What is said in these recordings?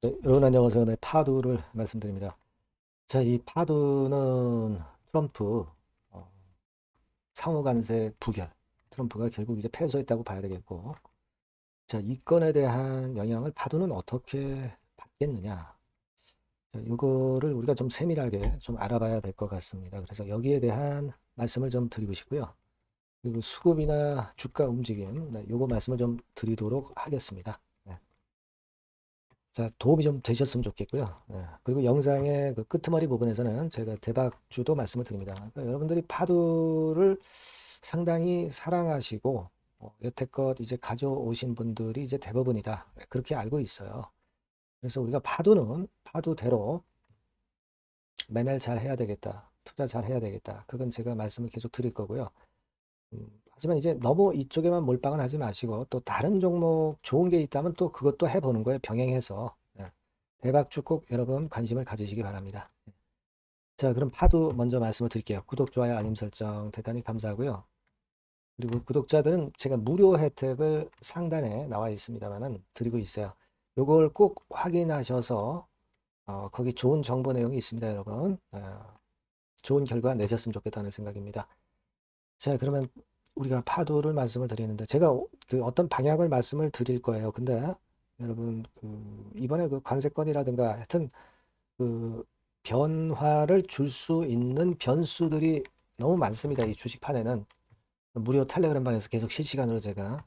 네, 여러분 안녕하세요. 네, 파두를 말씀드립니다. 자, 이 파두는 트럼프 어, 상호 간세 부결. 트럼프가 결국 이제 패소했다고 봐야 되겠고, 자, 이 건에 대한 영향을 파두는 어떻게 받겠느냐? 자, 이거를 우리가 좀 세밀하게 좀 알아봐야 될 것 같습니다. 그래서 여기에 대한 말씀을 좀 드리고 싶고요. 그리고 수급이나 주가 움직임, 네, 요거 말씀을 좀 드리도록 하겠습니다. 네. 자, 도움이 좀 되셨으면 좋겠고요. 예, 그리고 영상의 그 끄트머리 부분에서는 제가 대박주도 말씀을 드립니다. 그러니까 여러분들이 파두를 상당히 사랑하시고 여태껏 이제 가져오신 분들이 이제 대부분이다. 예, 그렇게 알고 있어요. 그래서 우리가 파두는 파두대로 매매를 잘 해야 되겠다. 투자 잘 해야 되겠다. 그건 제가 말씀을 계속 드릴 거고요. 하지만 이제 너무 이쪽에만 몰빵은 하지 마시고 또 다른 종목 좋은 게 있다면 또 그것도 해보는 거예요. 병행해서. 예. 대박주 꼭 여러분 관심을 가지시기 바랍니다. 자, 그럼 파도 먼저 말씀을 드릴게요. 구독, 좋아요, 알림 설정 대단히 감사하고요. 그리고 구독자들은 제가 무료 혜택을 상단에 나와 있습니다만은 드리고 있어요. 요걸 꼭 확인하셔서 거기 좋은 정보 내용이 있습니다, 여러분. 좋은 결과 내셨으면 좋겠다는 생각입니다. 자, 그러면 우리가 파도를 말씀을 드리는데 제가 그 어떤 방향을 말씀을 드릴 거예요. 근데 여러분 그 이번에 그 관세건이라든가 하여튼 그 변화를 줄 수 있는 변수들이 너무 많습니다. 이 주식판에는 무료 텔레그램방에서 계속 실시간으로 제가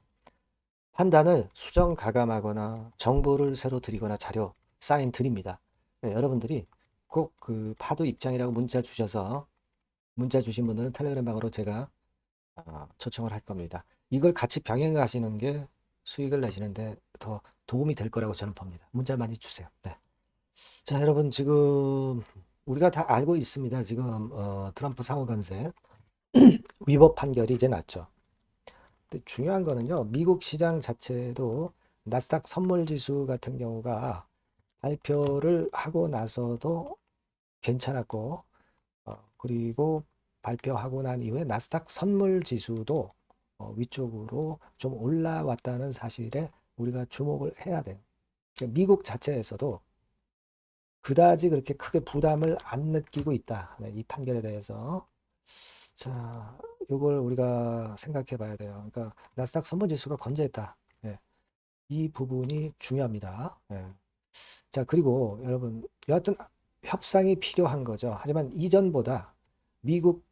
판단을 수정 가감하거나 정보를 새로 드리거나 자료 사인 드립니다. 네, 여러분들이 꼭 그 파도 입장이라고 문자 주셔서 문자 주신 분들은 텔레그램방으로 제가 초청을 할 겁니다. 이걸 같이 병행하시는 게 수익을 내시는데 더 도움이 될 거라고 저는 봅니다. 문자 많이 주세요. 네. 자, 여러분 지금 우리가 다 알고 있습니다. 지금 트럼프 상호관세 위법 판결이 이제 났죠. 근데 중요한 거는요. 미국 시장 자체도 나스닥 선물 지수 같은 경우가 발표를 하고 나서도 괜찮았고 그리고 발표하고 난 이후에 나스닥 선물 지수도 위쪽으로 좀 올라왔다는 사실에 우리가 주목을 해야 돼요. 그러니까 미국 자체에서도 그다지 그렇게 크게 부담을 안 느끼고 있다. 네, 이 판결에 대해서. 자, 이걸 우리가 생각해 봐야 돼요. 그러니까 나스닥 선물 지수가 건재했다. 네, 이 부분이 중요합니다. 네. 자, 그리고 여러분, 여하튼 협상이 필요한 거죠. 하지만 이전보다 미국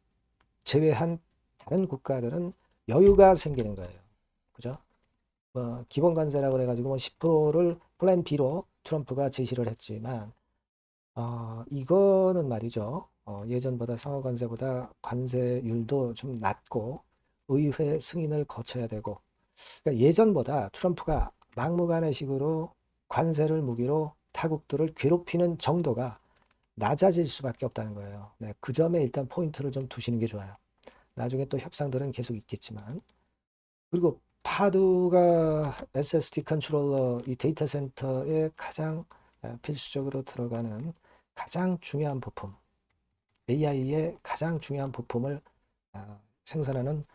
제외한 다른 국가들은 여유가 생기는 거예요. 그죠? 뭐 기본 관세라고 그래가지고 뭐 10%를 플랜 B로 트럼프가 제시를 했지만 이거는 말이죠. 예전보다 상호 관세보다 관세율도 좀 낮고 의회 승인을 거쳐야 되고 그러니까 예전보다 트럼프가 막무가내식으로 관세를 무기로 타국들을 괴롭히는 정도가 낮아질 수밖에 없다는 거예요. 네, 그 점에 일단 포인트를 좀 두시는 게 좋아요. 나중에 또 협상들은 계속 있겠지만 그리고 파두가 SSD 컨트롤러 이 데이터 센터에 가장 필수적으로 들어가는 가장 중요한 부품 AI의 가장 중요한 부품을 생산하는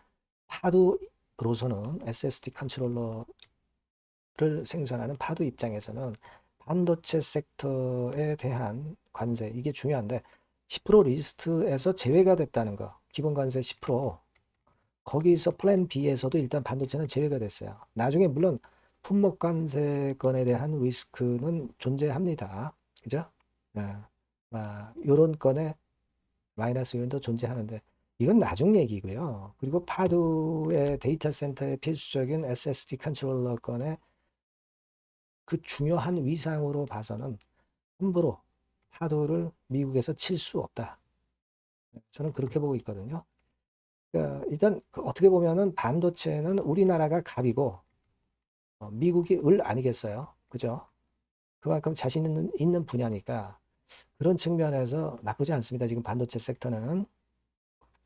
파두로서는 SSD 컨트롤러를 생산하는 파두 입장에서는 반도체 섹터에 대한 관세 이게 중요한데 10% 리스트에서 제외가 됐다는 거 기본 관세 10% 거기서 플랜 B에서도 일단 반도체는 제외가 됐어요. 나중에 물론 품목 관세건에 대한 리스크는 존재합니다. 그죠? 요런 건에 마이너스 요인도 존재하는데 이건 나중 얘기고요. 그리고 파두의 데이터 센터의 필수적인 SSD 컨트롤러 건의 그 중요한 위상으로 봐서는 함부로 파도를 미국에서 칠 수 없다. 저는 그렇게 보고 있거든요. 그러니까 일단 어떻게 보면은 반도체는 우리나라가 갑이고 미국이 을 아니겠어요? 그죠? 그만큼 자신 있는 분야니까 그런 측면에서 나쁘지 않습니다. 지금 반도체 섹터는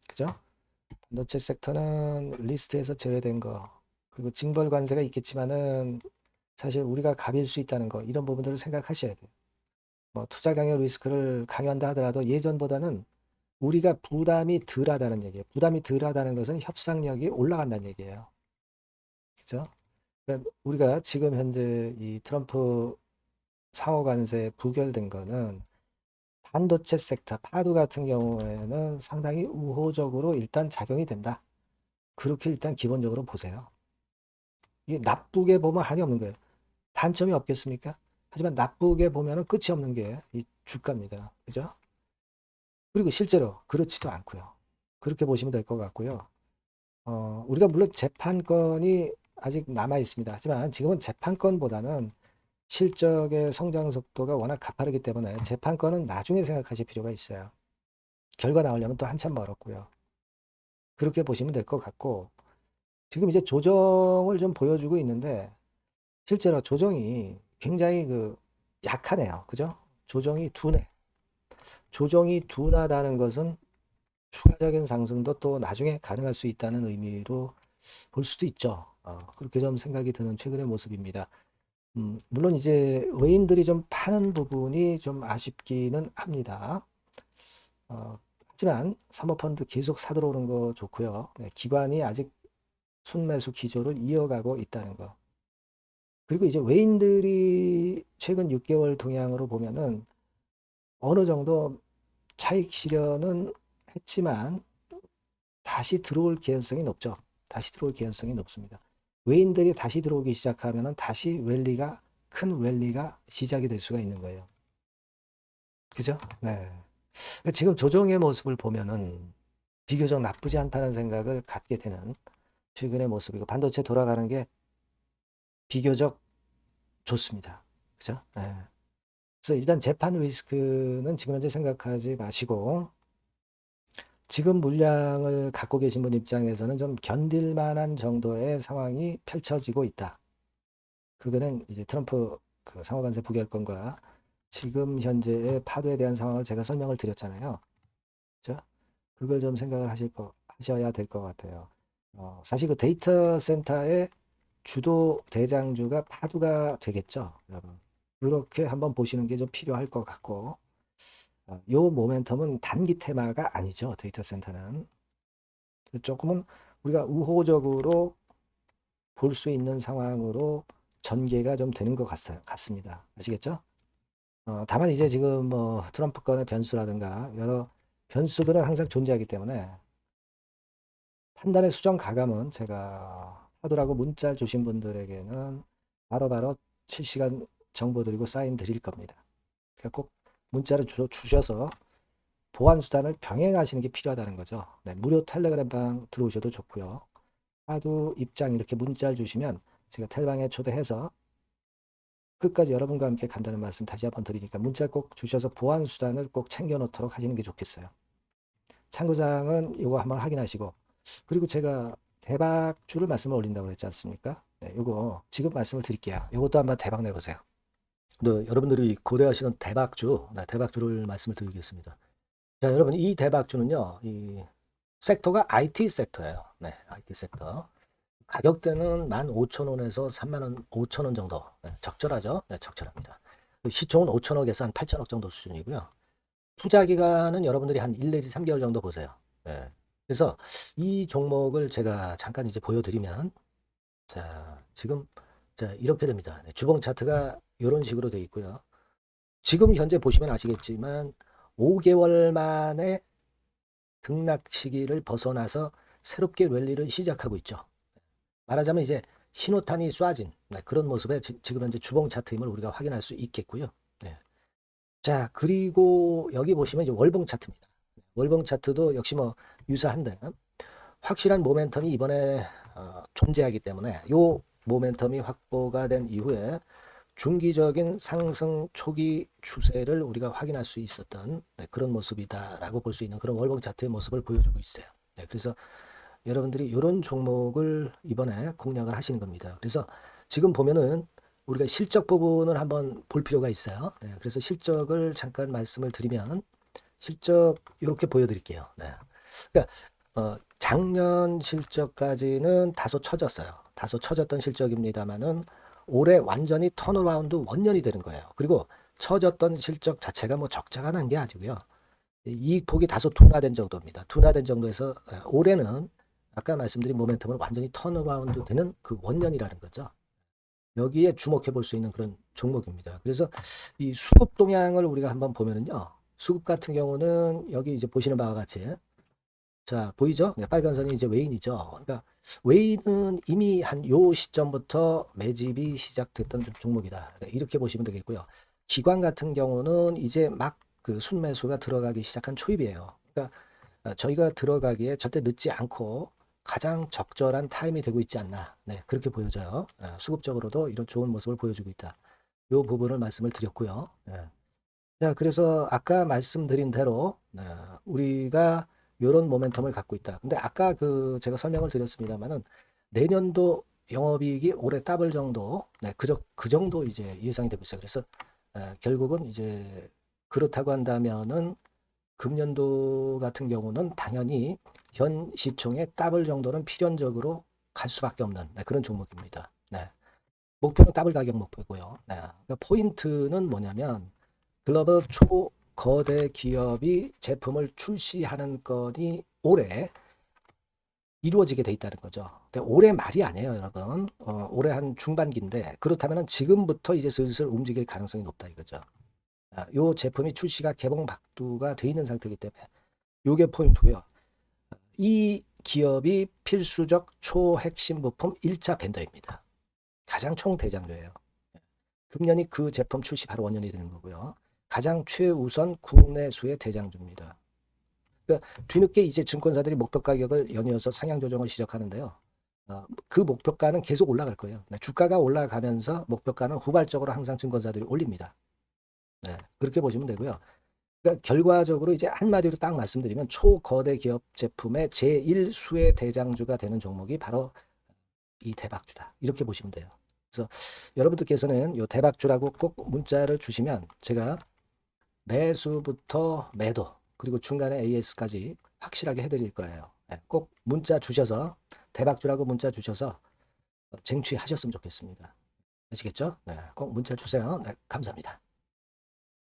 그죠? 반도체 섹터는 리스트에서 제외된 거 그리고 징벌 관세가 있겠지만은 사실 우리가 갑일 수 있다는 거 이런 부분들을 생각하셔야 돼요. 뭐 투자 강요 리스크를 강요한다 하더라도 예전보다는 우리가 부담이 덜하다는 얘기예요. 부담이 덜하다는 것은 협상력이 올라간다는 얘기예요. 그죠? 그러니까 우리가 지금 현재 이 트럼프 상호관세 부결된 거는 반도체 섹터, 파도 같은 경우에는 상당히 우호적으로 일단 작용이 된다. 그렇게 일단 기본적으로 보세요. 이게 나쁘게 보면 한이 없는 거예요. 단점이 없겠습니까? 하지만 나쁘게 보면은 끝이 없는 게 이 주가입니다. 그죠? 그리고 실제로 그렇지도 않고요. 그렇게 보시면 될 것 같고요. 우리가 물론 재판권이 아직 남아 있습니다. 하지만 지금은 재판권보다는 실적의 성장 속도가 워낙 가파르기 때문에 재판권은 나중에 생각하실 필요가 있어요. 결과 나오려면 또 한참 멀었고요. 그렇게 보시면 될 것 같고, 지금 이제 조정을 좀 보여주고 있는데 실제로 조정이 굉장히 약하네요. 그죠? 조정이 둔해. 조정이 둔하다는 것은 추가적인 상승도 또 나중에 가능할 수 있다는 의미로 볼 수도 있죠. 그렇게 좀 생각이 드는 최근의 모습입니다. 물론 이제 외인들이 좀 파는 부분이 좀 아쉽기는 합니다. 하지만 사모펀드 계속 사들어오는 거 좋고요. 네, 기관이 아직 순매수 기조를 이어가고 있다는 거. 그리고 이제 외인들이 최근 6개월 동향으로 보면은 어느 정도 차익 실현은 했지만 다시 들어올 개연성이 높죠. 다시 들어올 개연성이 높습니다. 외인들이 다시 들어오기 시작하면은 다시 큰 랠리가 시작이 될 수가 있는 거예요. 그죠? 네. 지금 조정의 모습을 보면은 비교적 나쁘지 않다는 생각을 갖게 되는 최근의 모습이고 반도체 돌아가는 게 비교적 좋습니다. 그죠? 네. 그래서 일단 재판 리스크는 지금 현재 생각하지 마시고 지금 물량을 갖고 계신 분 입장에서는 좀 견딜 만한 정도의 상황이 펼쳐지고 있다. 그거는 이제 트럼프 상호관세 부결권과 지금 현재의 파도에 대한 상황을 제가 설명을 드렸잖아요. 그죠? 그걸 좀 생각을 하셔야 될 것 같아요. 사실 그 데이터 센터의 주도 대장주가 파도가 되겠죠, 여러분. 이렇게 한번 보시는 게 좀 필요할 것 같고, 요 모멘텀은 단기 테마가 아니죠, 데이터 센터는. 조금은 우리가 우호적으로 볼 수 있는 상황으로 전개가 좀 되는 것 같습니다. 아시겠죠? 다만 이제 지금 뭐 트럼프 건의 변수라든가 여러 변수들은 항상 존재하기 때문에 판단의 수정 가감은 제가 하더라고 문자 주신 분들에게는 바로바로 실시간 정보 드리고 사인 드릴 겁니다. 그러니까 꼭 문자를 주셔서 보안 수단을 병행하시는 게 필요하다는 거죠. 네, 무료 텔레그램 방 들어오셔도 좋고요. 하도 입장 이렇게 문자를 주시면 제가 텔방에 초대해서 끝까지 여러분과 함께 간다는 말씀 다시 한번 드리니까 문자 꼭 주셔서 보안 수단을 꼭 챙겨 놓도록 하시는 게 좋겠어요. 참고사항은 이거 한번 확인하시고 그리고 제가 대박주를 말씀을 올린다고 그랬지 않습니까? 네, 이거 지금 말씀을 드릴게요. 이것도 한번 대박 내보세요. 여러분들이 고대하시는 대박주, 네, 대박주를 말씀을 드리겠습니다. 자, 여러분 이 대박주는요, 이 섹터가 IT 섹터예요. 네, IT 섹터. 가격대는 15,000원에서 35,000원 5,000원 정도. 네, 적절하죠? 네, 적절합니다. 시총은 5천억에서 한 8천억 정도 수준이고요. 투자 기간은 여러분들이 한 1 내지 3개월 정도 보세요. 네. 그래서 이 종목을 제가 잠깐 이제 보여드리면, 자, 지금, 자, 이렇게 됩니다. 네, 주봉 차트가 이런 식으로 되어 있고요. 지금 현재 보시면 아시겠지만, 5개월 만에 등락 시기를 벗어나서 새롭게 랠리를 시작하고 있죠. 말하자면 이제 신호탄이 쏴진 그런 모습의 지금 현재 주봉 차트임을 우리가 확인할 수 있겠고요. 네. 자, 그리고 여기 보시면 이제 월봉 차트입니다. 월봉 차트도 역시 뭐 유사한데 확실한 모멘텀이 이번에 존재하기 때문에 요 모멘텀이 확보가 된 이후에 중기적인 상승 초기 추세를 우리가 확인할 수 있었던 그런 모습이다라고 볼 수 있는 그런 월봉 차트의 모습을 보여주고 있어요. 네, 그래서 여러분들이 이런 종목을 이번에 공략을 하시는 겁니다. 그래서 지금 보면은 우리가 실적 부분을 한번 볼 필요가 있어요. 네, 그래서 실적을 잠깐 말씀을 드리면 실적 이렇게 보여드릴게요. 네. 그러니까 작년 실적까지는 다소 처졌어요. 다소 처졌던 실적입니다만은 올해 완전히 턴어라운드 원년이 되는 거예요. 그리고 처졌던 실적 자체가 뭐 적자가 난 게 아니고요. 이익폭이 다소 둔화된 정도입니다. 둔화된 정도에서 올해는 아까 말씀드린 모멘텀은 완전히 턴어라운드 되는 그 원년이라는 거죠. 여기에 주목해 볼 수 있는 그런 종목입니다. 그래서 이 수급 동향을 우리가 한번 보면은요. 수급 같은 경우는 여기 이제 보시는 바와 같이 자, 보이죠? 네, 빨간 선이 이제 웨인이죠. 그러니까 웨인은 이미 한 요 시점부터 매집이 시작됐던 종목이다. 네, 이렇게 보시면 되겠고요. 기관 같은 경우는 이제 막 그 순매수가 들어가기 시작한 초입이에요. 그러니까 저희가 들어가기에 절대 늦지 않고 가장 적절한 타임이 되고 있지 않나. 네, 그렇게 보여져요. 수급적으로도 이런 좋은 모습을 보여주고 있다. 요 부분을 말씀을 드렸고요. 자, 그래서 아까 말씀드린 대로 우리가 이런 모멘텀을 갖고 있다. 근데 아까 그 제가 설명을 드렸습니다만은 내년도 영업이익이 올해 더블 정도, 그 정도 이제 예상이 되고 있어요. 그래서 결국은 이제 그렇다고 한다면은 금년도 같은 경우는 당연히 현 시총의 더블 정도는 필연적으로 갈 수밖에 없는 그런 종목입니다. 네. 목표는 더블 가격 목표고요. 네. 그러니까 포인트는 뭐냐면 글로벌 초거대 기업이 제품을 출시하는 건이 올해 이루어지게 돼 있다는 거죠. 근데 올해 말이 아니에요, 여러분. 올해 한 중반기인데 그렇다면 지금부터 이제 슬슬 움직일 가능성이 높다 이거죠. 요 제품이 출시가 개봉 박두가 돼 있는 상태이기 때문에 요게 포인트고요. 이 기업이 필수적 초핵심 부품 1차 벤더입니다. 가장 총대장주예요. 금년이 그 제품 출시 바로 원년이 되는 거고요. 가장 최우선 국내수의 대장주입니다. 그러니까 뒤늦게 이제 증권사들이 목표 가격을 연이어서 상향 조정을 시작하는데요. 그 목표가는 계속 올라갈 거예요. 주가가 올라가면서 목표가는 후발적으로 항상 증권사들이 올립니다. 네, 그렇게 보시면 되고요. 그러니까 결과적으로 이제 한마디로 딱 말씀드리면 초거대 기업 제품의 제1수의 대장주가 되는 종목이 바로 이 대박주다. 이렇게 보시면 돼요. 그래서 여러분들께서는 이 대박주라고 꼭 문자를 주시면 제가 매수부터 매도 그리고 중간에 AS까지 확실하게 해드릴 거예요. 꼭 문자 주셔서 대박주라고 문자 주셔서 쟁취하셨으면 좋겠습니다. 아시겠죠? 네, 꼭 문자 주세요. 네, 감사합니다.